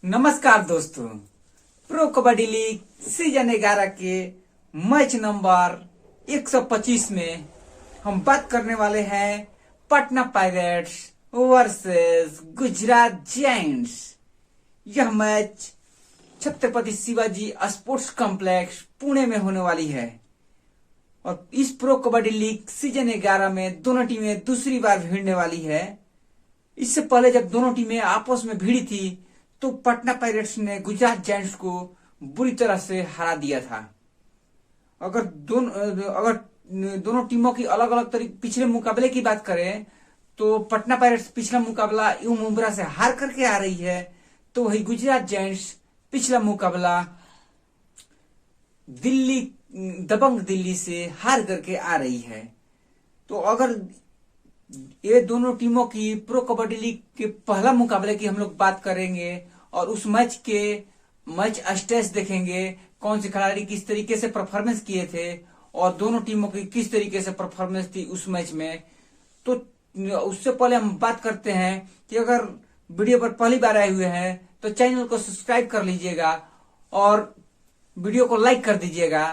नमस्कार दोस्तों। Pro kabaddi league season 11 के मैच नंबर 125 में हम बात करने वाले हैं Patna pirates versus Gujarat giants. यह match Chhatrapati Shivaji sports complex Pune में होने वाली है और इस प्रो कबड्डी लीग सीजन 11 में दोनों टीमें दूसरी बार भिड़ने वाली है। इससे पहले जब दोनों टीमें आपस में भिड़ी थी तो पटना पायरेट्स ने गुजरात जायंट्स को बुरी तरह से हरा दिया था। अगर दोनों टीमों की अलग अलग तरीके पिछले मुकाबले की बात करें तो पटना पायरेट्स पिछला मुकाबला यू मुंब्रा से हार करके आ रही है, तो वही गुजरात जायंट्स पिछला मुकाबला दबंग दिल्ली से हार करके आ रही है। तो अगर ये दोनों टीमों की प्रो कबड्डी लीग के पहला मुकाबले की हम लोग बात करेंगे और उस मैच स्टेज देखेंगे, कौन से खिलाड़ी किस तरीके से परफॉर्मेंस किए थे और दोनों टीमों की किस तरीके से परफॉर्मेंस थी उस मैच में। तो उससे पहले हम बात करते हैं कि अगर वीडियो पर पहली बार आए हुए हैं तो चैनल को सब्सक्राइब कर लीजिएगा और वीडियो को लाइक कर दीजिएगा।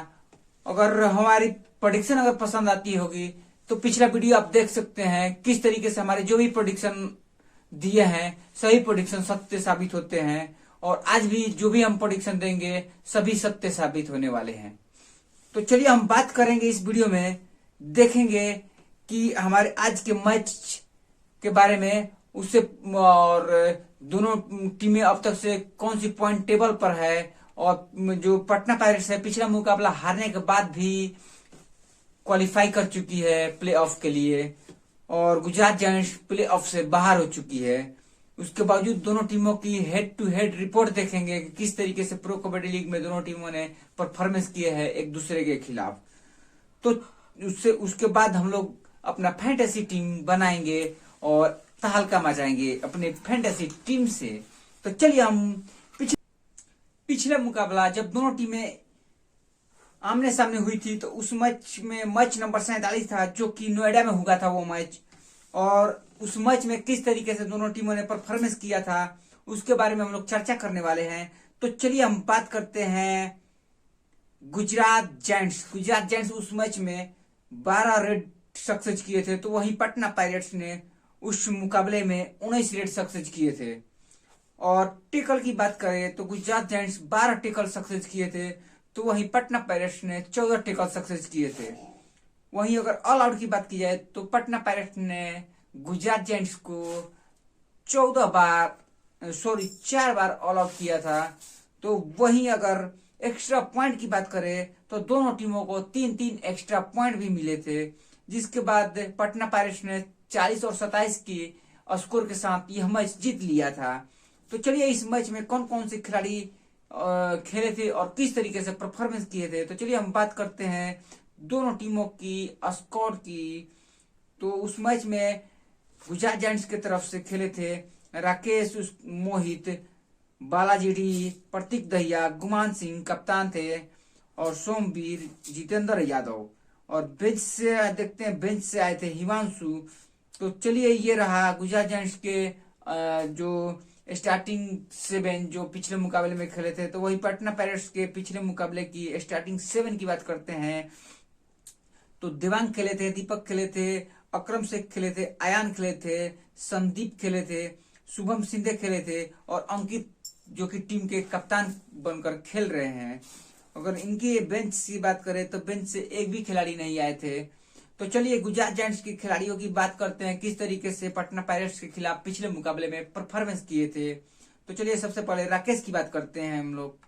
अगर हमारी प्रेडिक्शन अगर पसंद आती होगी तो पिछला वीडियो आप देख सकते हैं, किस तरीके से हमारे जो भी प्रेडिक्शन दिए हैं सही प्रेडिक्शन सत्य साबित होते हैं और आज भी जो भी हम प्रेडिक्शन देंगे सभी सत्य साबित होने वाले हैं। तो चलिए हम बात करेंगे इस वीडियो में, देखेंगे कि हमारे आज के मैच के बारे में उससे और दोनों टीमें अब तक से कौन सी पॉइंट टेबल पर है और जो पटना पायरेट्स है पिछला मुकाबला हारने के बाद भी क्वालिफाई कर चुकी है प्ले ऑफ के लिए और गुजरात जायंट्स प्ले ऑफ से बाहर हो चुकी है। उसके बावजूद दोनों टीमों की हेड टू हेड रिपोर्ट देखेंगे कि किस तरीके से प्रो कबड्डी लीग में दोनों टीमों ने परफॉर्मेंस किए हैं एक दूसरे के खिलाफ। तो उसके बाद हम लोग अपना फैंटेसी टीम बनाएंगे और तहलका मचाएंगे अपने फैंटेसी टीम से। तो चलिए हम पिछला मुकाबला जब दोनों टीमें आमने सामने हुई थी तो उस मैच नंबर 47 था जो कि नोएडा में हुआ था वो मैच, और उस मैच में किस तरीके से दोनों टीमों ने परफॉर्मेंस किया था उसके बारे में हम लोग चर्चा करने वाले हैं। तो चलिए हम बात करते हैं गुजरात जायंट्स उस मैच में 12 रेड सक्सेस किए थे, तो वहीं पटना पायरेट्स ने उस मुकाबले में 19 रेड सक्सेस किए थे। और टेकल की बात करें तो गुजरात जायंट्स 12 टेकल सक्सेस किए थे, तो वहीं पटना पायरेट्स ने 14 टेकल सक्सेस किए थे। वहीं अगर ऑल आउट की बात की जाए तो पटना पायरेट्स ने गुजरात जायंट्स को 4 बार ऑल आउट किया था। तो वहीं अगर एक्स्ट्रा पॉइंट की बात करें तो दोनों टीमों को 3-3 एक्स्ट्रा पॉइंट भी मिले थे, जिसके बाद पटना पायरेट्स ने 40 और 27 की स्कोर के साथ यह मैच जीत लिया था। तो चलिए इस मैच में कौन कौन से खिलाड़ी खेले थे और किस तरीके से परफॉर्मेंस किए थे, तो चलिए हम बात करते हैं दोनों टीमों की स्कोर की। तो उस मैच में गुजरात जायंट्स की तरफ से खेले थे राकेश मोहित, बालाजी डी, प्रतीक दहिया, गुमान सिंह कप्तान थे और सोमवीर, जितेंद्र यादव। और बेंच से देखते हैं, बेंच से आए थे हिमांशु। तो चलिए ये रहा गुजरात जायंट्स के जो स्टार्टिंग 7 जो पिछले मुकाबले में खेले थे। तो वही पटना पायरेट्स के पिछले मुकाबले की स्टार्टिंग 7 की बात करते हैं तो देवांग खेले थे, दीपक खेले थे, अक्रम शेख खेले थे, आयान खेले थे, संदीप खेले थे, शुभम सिंधे खेले थे और अंकित जो कि टीम के कप्तान बनकर खेल रहे हैं। अगर इनकी बेंच की बात करें तो बेंच से एक भी खिलाड़ी नहीं आए थे। तो चलिए गुजरात जायंट्स के खिलाड़ियों की बात करते हैं, किस तरीके से पटना पायरेट्स के खिलाफ पिछले मुकाबले में परफॉर्मेंस किए थे। तो चलिए सबसे पहले राकेश की बात करते हैं हम लोग।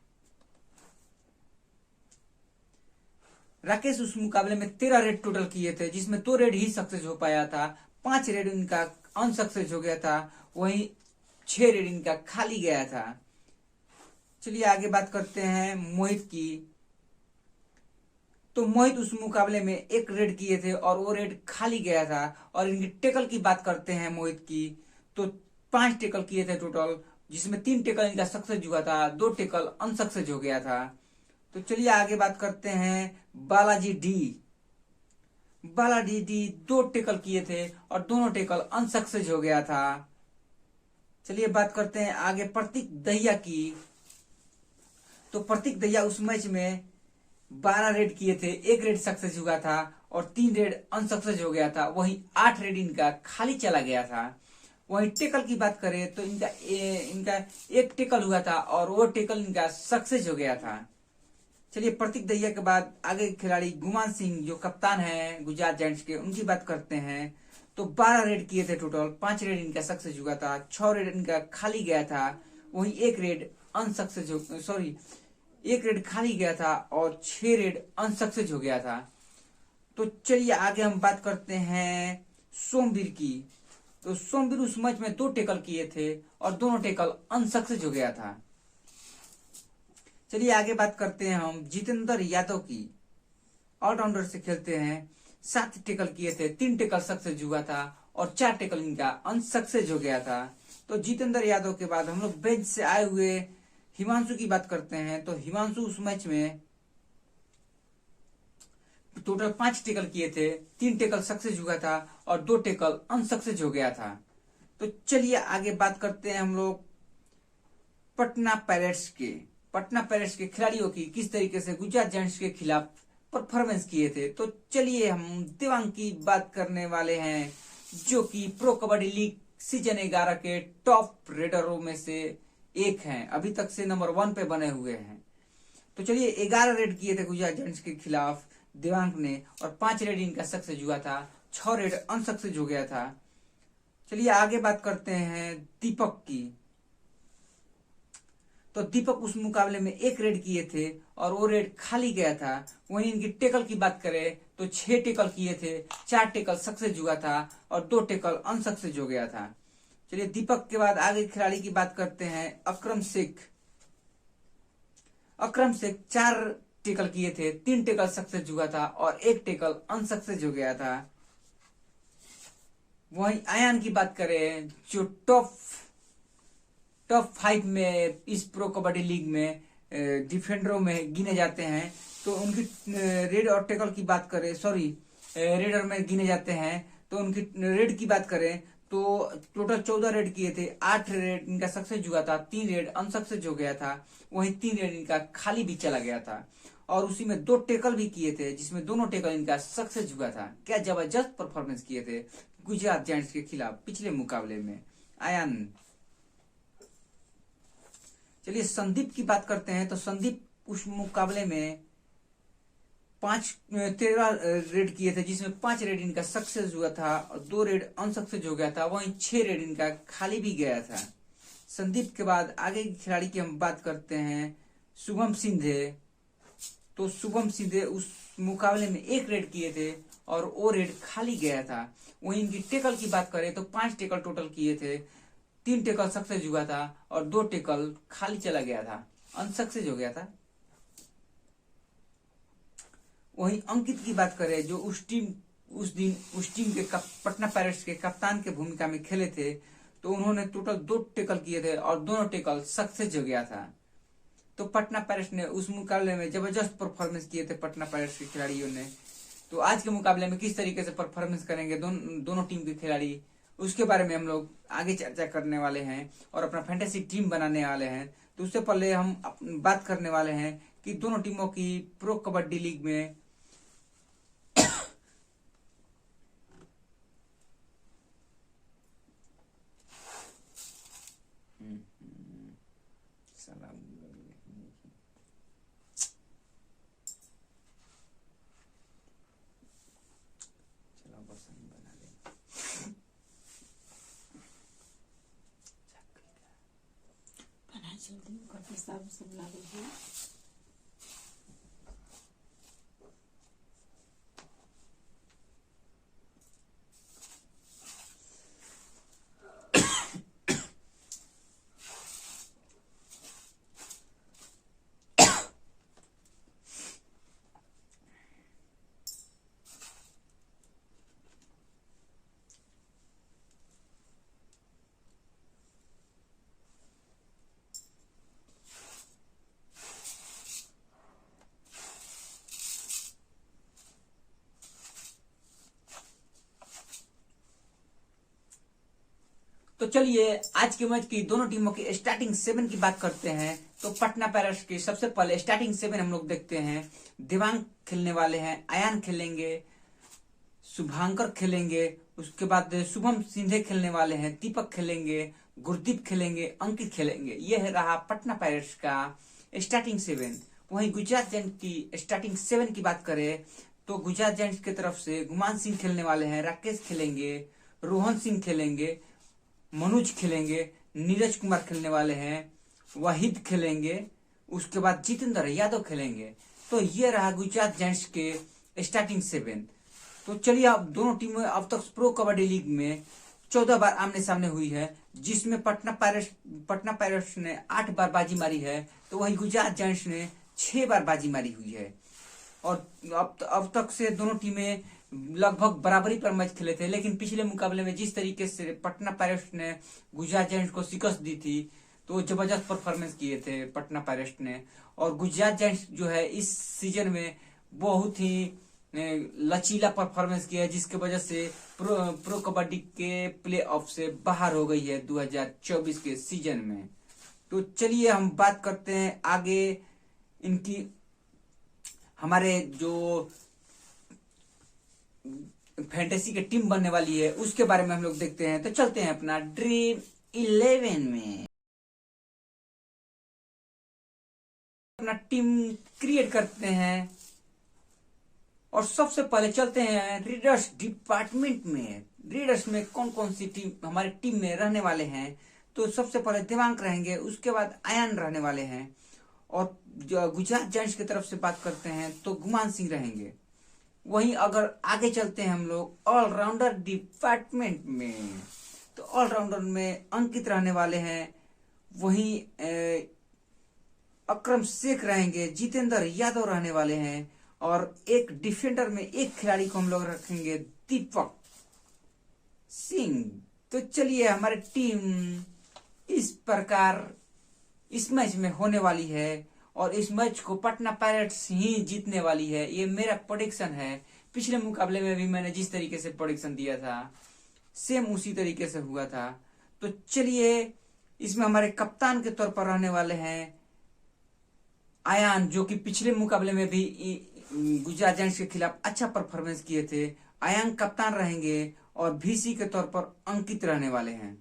राकेश उस मुकाबले में 13 रेड टोटल किए थे, जिसमें 2 रेड ही सक्सेस हो पाया था, 5 रेड इनका अनसक्सेस हो गया था, वहीं 6 रेड इनका खाली गया था। चलिए आगे बात करते हैं मोहित की। तो मोहित उस मुकाबले में 1 रेड किए थे और वो रेड खाली गया था। और इनकी टेकल की बात करते हैं मोहित की, तो 5 टेकल किए थे टोटल, जिसमें 3 टेकल इनका सक्सेस हुआ था, 2 टेकल अनसक्सेस हो गया था। तो चलिए आगे बात करते हैं बालाजी डी 2 टेकल किए थे और दोनों टेकल अनसक्सेस हो गया था। चलिए बात करते हैं आगे प्रतीक दहिया की। तो प्रतीक दहिया उस मैच में 12 रेड किए थे, एक रेड सक्सेस हुआ था और 3 रेड अनसक्सेस हो गया था। वहीं 8 रेड इनका खाली चला गया था। वहीं टेकल की बात करें तो इनका एक टेकल हुआ था और वो टेकल इनका सक्सेस हो गया था। चलिए प्रतीक दहिया के बाद आगे खिलाड़ी गुमान सिंह जो कप्तान है गुजरात जायंट्स के, उनकी बात करते हैं। तो 12 रेड किए थे टोटल, 5 रेड इनका सक्सेस हुआ था, 6 रेड इनका खाली गया था। वहीं एक रेड अनसक्सेस सॉरी एक रेड खाली गया था और 6 रेड अनसक्सेस हो गया था। तो चलिए आगे हम बात करते हैं सोमवीर की। तो सोमवीर उस मैच में 2 टेकल किए थे और दोनों टेकल अनसक्सेस हो गया था। चलिए आगे बात करते हैं हम जितेंद्र यादव की। ऑलराउंडर से खेलते हैं, 7 टेकल किए थे, 3 टेकल सक्सेस हुआ था और 4 टेकल इनका अनसक्सेस हो गया था। तो जितेंद्र यादव के बाद हम लोग बेंच से आए हुए हिमांशु की बात करते हैं। तो हिमांशु उस मैच में टोटल 5 टेकल किए थे, 3 टेकल सक्सेस हुआ था और 2 टेकल अनसक्सेस हो गया था। तो चलिए आगे बात करते हैं हम लोग पटना पायरेट्स के। पटना पायरेट्स के खिलाड़ियों की किस तरीके से गुजरात जायंट्स के खिलाफ परफॉर्मेंस किए थे। तो चलिए हम देवांग की बात करने वाले हैं, जो कि प्रो कबड्डी लीग सीजन 11 के टॉप रेडरों में से एक हैं, अभी तक से नंबर 1 पे बने हुए हैं। तो चलिए 11 रेड किए थे गुजरात जायंट्स के खिलाफ देवांग ने और 5 रेड इनका सक्सेस हुआ था, 6 रेड अनसक्सेस हो गया था। चलिए आगे बात करते हैं दीपक की। तो दीपक उस मुकाबले में 1 रेड किए थे और वो रेड खाली गया था। वहीं इनकी टेकल की बात करें तो 6 टेकल किए थे, 4 टेकल सक्सेस हुआ था और 2 टेकल अनसक्सेस हो गया था। चलिए दीपक के बाद आगे खिलाड़ी की बात करते हैं अकरम शेख। अकरम शेख 4 टेकल किए थे, 3 टेकल सक्सेस हुआ था और 1 टेकल अनसक्सेस हो गया था। वहीं आयान की बात करें जो टॉप 5 में इस प्रो कबड्डी लीग में डिफेंडरों में गिने जाते हैं। तो उनकी रेड और टेकल की बात करें रेडर में गिने जाते हैं। तो उनकी रेड की बात करें तो टोटल 14 रेड किए थे, 8 रेड इनका सक्सेस हुआ था, 3 रेड अनसक्सेस हो गया था। वहीं 3 रेड इनका खाली भी चला गया था और उसी में 2 टेकल भी किए थे, जिसमें दोनों टेकल इनका सक्सेस हुआ था। क्या जबरदस्त परफॉर्मेंस किए थे गुजरात जायंट्स के खिलाफ पिछले मुकाबले में आयान। चलिए संदीप की बात करते हैं। तो संदीप उस मुकाबले में 13 रेड किए थे, जिसमें 5 रेड इनका सक्सेस हुआ था और 2 रेड अनसक्सेस हो गया था। वहीं 6 रेड इनका खाली भी गया था। संदीप के बाद आगे के खिलाड़ी की हम बात करते हैं शुभम सिंधे। तो शुभम सिंधे उस मुकाबले में 1 रेड किए थे और वो रेड खाली गया था। वहीं इनकी टेकल की बात करें तो 5 टेकल टोटल किए थे, 3 टेकल सक्सेस हुआ था और 2 टेकल खाली चला गया था, अनसक्सेस हो गया था। वहीं अंकित की बात करें जो उस टीम के पटना पायरेट्स के कप्तान के भूमिका में खेले थे। तो उन्होंने टोटल 2 टेकल किए थे और दोनों टेकल सक्सेस हो गया था। तो पटना पायरेट्स ने उस मुकाबले में जबरदस्त परफॉर्मेंस किए थे पटना पायरेट्स के खिलाड़ियों ने। तो आज के मुकाबले में किस तरीके से परफॉर्मेंस करेंगे दोनों टीम के खिलाड़ी, उसके बारे में हम लोग आगे चर्चा करने वाले हैं और अपना फैंटेसी टीम बनाने वाले हैं। तो उससे पहले हम बात करने वाले हैं कि दोनों टीमों की प्रो कबड्डी लीग में जल्दी करके सब लागू है। तो चलिए आज के मैच की दोनों टीमों की स्टार्टिंग 7 की बात करते हैं। तो पटना पायरेट्स की सबसे पहले स्टार्टिंग 7 हम लोग देखते हैं। दिवांग खेलने वाले हैं, अयान खेलेंगे, शुभांकर खेलेंगे, उसके बाद शुभम सिंधे खेलने वाले हैं, दीपक खेलेंगे, गुरदीप खेलेंगे, अंकित खेलेंगे। यह रहा पटना पायरेट्स का स्टार्टिंग 7। वहीं गुजरात जेंट्स की स्टार्टिंग 7 की बात करें तो गुजरात जेंट्स की तरफ से गुमान सिंह खेलने वाले हैं, राकेश खेलेंगे, रोहन सिंह खेलेंगे, मनोज खेलेंगे, नीरज कुमार खेलने वाले हैं, वाहिद खेलेंगे, उसके बाद जितेंद्र यादव खेलेंगे। तो ये रहा गुजरात जेंट्स के स्टार्टिंग 7। तो चलिए अब दोनों टीमें अब तक प्रो कबड्डी लीग में 14 बार आमने सामने हुई है, जिसमें पटना पायरेट्स ने 8 बार बाजी मारी है, तो वहीं गुजरात जेंट्स ने 6 बार बाजी मारी हुई है। और अब तक से दोनों टीमें लगभग बराबरी पर मैच खेले थे, लेकिन पिछले मुकाबले में जिस तरीके से पटना पायरेट्स ने गुजरात जेंट्स को शिकस्त दी थी, तो जबरदस्त परफॉर्मेंस किए थे पटना पायरेट्स ने। और गुजरात जेंट्स जो है इस सीजन में बहुत ही लचीला परफॉर्मेंस किया है, जिसके वजह से प्रो कबड्डी के प्ले ऑफ से बाहर हो गई है 2024 के सीजन में। तो चलिए हम बात करते हैं आगे इनकी, हमारे जो फैंटेसी की टीम बनने वाली है उसके बारे में हम लोग देखते हैं। तो चलते हैं अपना ड्रीम 11 में, अपना टीम क्रिएट करते हैं। और सबसे पहले चलते हैं रीडर्स डिपार्टमेंट में। रीडर्स में कौन कौन सी टीम हमारी टीम में रहने वाले हैं, तो सबसे पहले दिवांग रहेंगे, उसके बाद अयान रहने वाले हैं। और गुजरात जेंट्स की तरफ से बात करते हैं तो गुमान सिंह रहेंगे। वहीं अगर आगे चलते हैं हम लोग ऑलराउंडर डिपार्टमेंट में, तो ऑलराउंडर में अंकित रहने वाले हैं, वहीं अकरम शेख रहेंगे, जितेंद्र यादव रहने वाले हैं। और एक डिफेंडर में एक खिलाड़ी को हम लोग रखेंगे, दीपक सिंह। तो चलिए हमारी टीम इस प्रकार इस मैच में होने वाली है, और इस मैच को पटना पायरेट्स ही जीतने वाली है, ये मेरा प्रेडिक्शन है। पिछले मुकाबले में भी मैंने जिस तरीके से प्रेडिक्शन दिया था सेम उसी तरीके से हुआ था। तो चलिए इसमें हमारे कप्तान के तौर पर रहने वाले हैं अयान, जो कि पिछले मुकाबले में भी गुजरात जेंट्स के खिलाफ अच्छा परफॉर्मेंस किए थे। अयान कप्तान रहेंगे और वीसी के तौर पर अंकित रहने वाले हैं।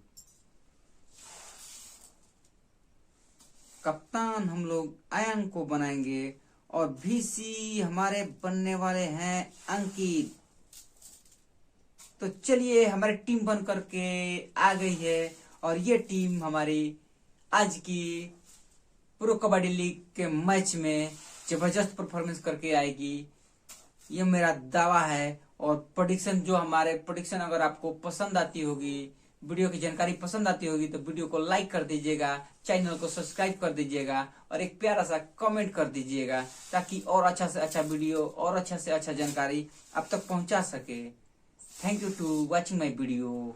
कप्तान हम लोग अयान को बनाएंगे और वीसी हमारे बनने वाले हैं अंकित। तो चलिए हमारी टीम बन करके आ गई है, और ये टीम हमारी आज की प्रो कबड्डी लीग के मैच में जबरदस्त परफॉर्मेंस करके आएगी, ये मेरा दावा है। और प्रेडिक्शन जो हमारे प्रेडिक्शन अगर आपको पसंद आती होगी, वीडियो की जानकारी पसंद आती होगी, तो वीडियो को लाइक कर दीजिएगा, चैनल को सब्सक्राइब कर दीजिएगा और एक प्यारा सा कमेंट कर दीजिएगा, ताकि और अच्छा से अच्छा वीडियो और अच्छा से अच्छा जानकारी आप तक पहुंचा सके। Thank you to watching my video.